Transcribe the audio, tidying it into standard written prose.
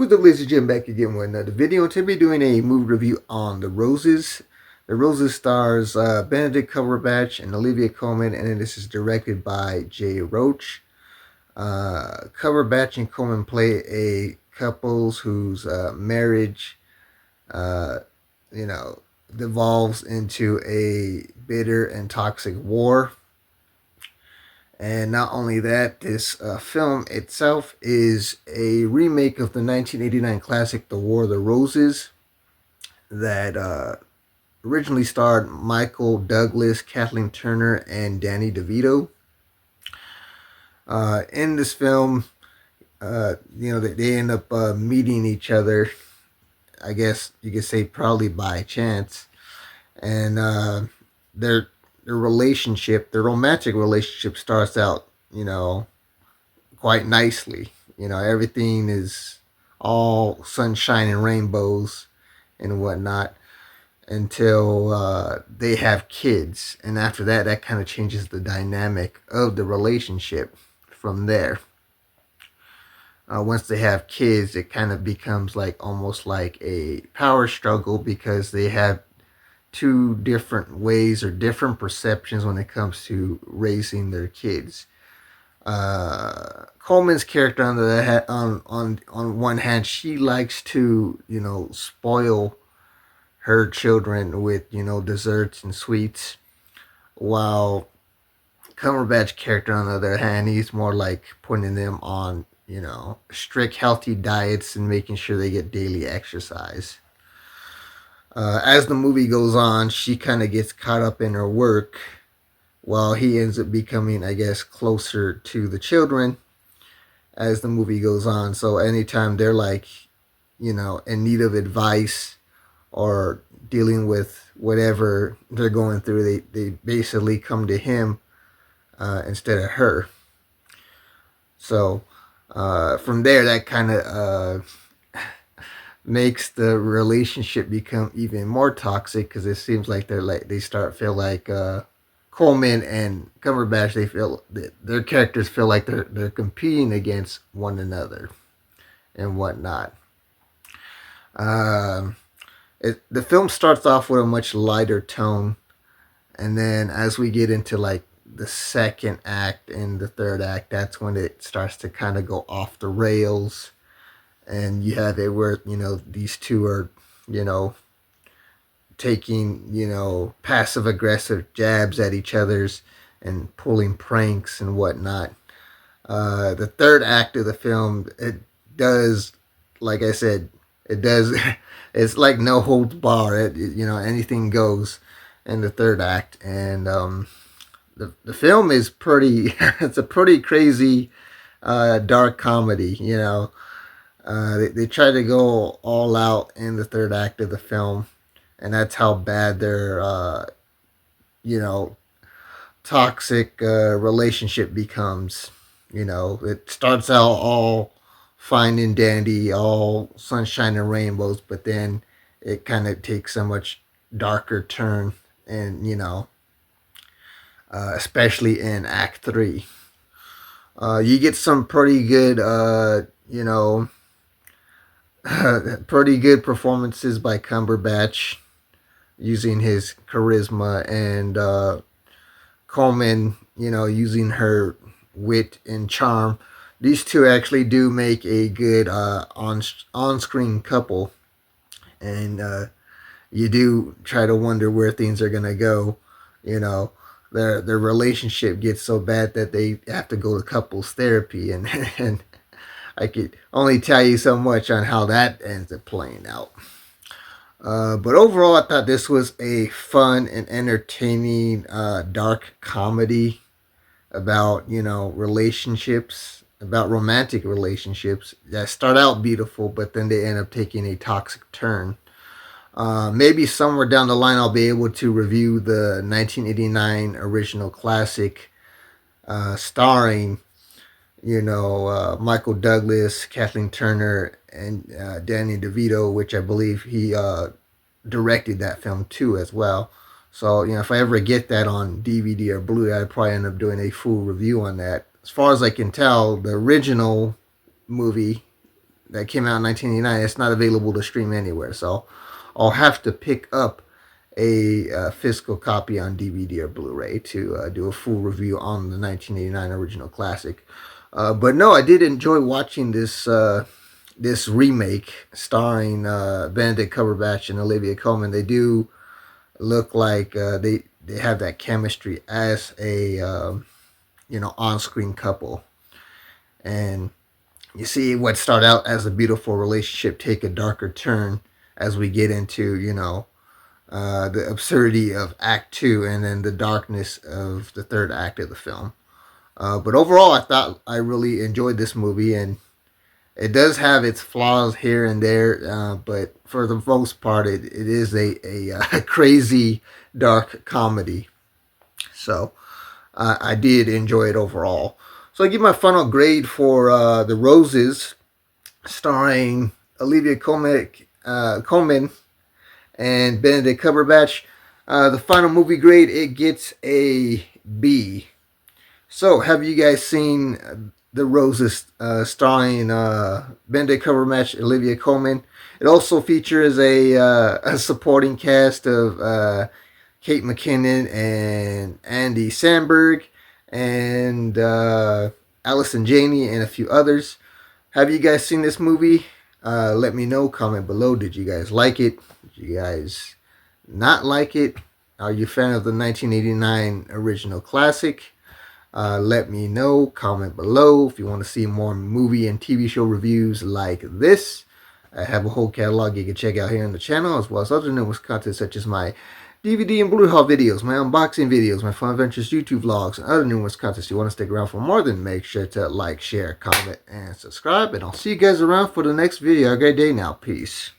What's up, ladies and gentlemen, back again with another video. Today we're doing a movie review on The Roses. The Roses stars Benedict Cumberbatch and Olivia Colman, and then this is directed by Jay Roach. Cumberbatch and Colman play a couples whose marriage, uh, devolves into a bitter and toxic war. And not only that, this film itself is a remake of the 1989 classic The War of the Roses that originally starred Michael Douglas, Kathleen Turner, and Danny DeVito. In this film, they end up meeting each other, I guess you could say probably by chance. And their relationship, their romantic relationship starts out, quite nicely. Everything is all sunshine and rainbows and whatnot until they have kids. And after that, that kind of changes the dynamic of the relationship from there. Once they have kids, it kind of becomes like almost like a power struggle because they have two different ways or different perceptions when it comes to raising their kids. Coleman's character on one hand, she likes to spoil her children with desserts and sweets, while Cumberbatch character on the other hand, he's more like putting them on strict healthy diets and making sure they get daily exercise. As the movie goes on, she kind of gets caught up in her work while he ends up becoming, I guess, closer to the children as the movie goes on. So anytime they're like, in need of advice or dealing with whatever they're going through, they basically come to him instead of her. So from there, that kind of makes the relationship become even more toxic because it seems like they start feel like Coleman and Cumberbatch, they feel their characters feel like they're competing against one another and whatnot. The film starts off with a much lighter tone, and then as we get into like the second act and the third act, that's when it starts to kind of go off the rails. And you have it where these two are taking passive aggressive jabs at each other's and pulling pranks and whatnot. The third act of the film, it does, like I said, it does. It's like no holds bar. Anything goes in the third act, and the film is pretty. It's a pretty crazy, dark comedy. They try to go all out in the third act of the film, and that's how bad their toxic relationship becomes. It starts out all fine and dandy, all sunshine and rainbows, but then it kind of takes a much darker turn, and especially in Act 3. You get some pretty good pretty good performances by Cumberbatch using his charisma, and Coleman, using her wit and charm. These two actually do make a good on-screen couple, and you do try to wonder where things are gonna go. Their relationship gets so bad that they have to go to couples therapy, and and I could only tell you so much on how that ends up playing out. But overall, I thought this was a fun and entertaining dark comedy about relationships, about romantic relationships that start out beautiful, but then they end up taking a toxic turn. Maybe somewhere down the line, I'll be able to review the 1989 original classic, starring Michael Douglas, Kathleen Turner, and Danny DeVito, which I believe he directed that film too as well. So, if I ever get that on DVD or Blu-ray, I'd probably end up doing a full review on that. As far as I can tell, the original movie, that came out in 1989. It's not available to stream anywhere, so I'll have to pick up a physical copy on DVD or Blu-ray to do a full review on the 1989 original classic. But no, I did enjoy watching this remake starring Benedict Cumberbatch and Olivia Colman. They do look like they have that chemistry as a on-screen couple, and you see what started out as a beautiful relationship take a darker turn as we get into the absurdity of Act 2 and then the darkness of the third act of the film. But overall, I thought I really enjoyed this movie, and it does have its flaws here and there, but for the most part, it is a crazy, dark comedy. So I did enjoy it overall. So I give my final grade for The Roses, starring Olivia Colman and Benedict Cumberbatch. The final movie grade, it gets a B. So, have you guys seen The Roses, starring Benedict Cumberbatch, Olivia Colman? It also features a supporting cast of Kate McKinnon and Andy Samberg and Allison Janney and a few others. Have you guys seen this movie? Let me know. Comment below. Did you guys like it? Did you guys not like it? Are you a fan of the 1989 original classic? Let me know. Comment below if you want to see more movie and TV show reviews like this. I have a whole catalog you can check out here on the channel, as well as other numerous content such as my DVD and Blu-ray haul videos, my unboxing videos, my Fun Adventures YouTube vlogs, and other numerous contents. You want to stick around for more, then make sure to like, share, comment, and subscribe. And I'll see you guys around for the next video. Have a great day now. Peace.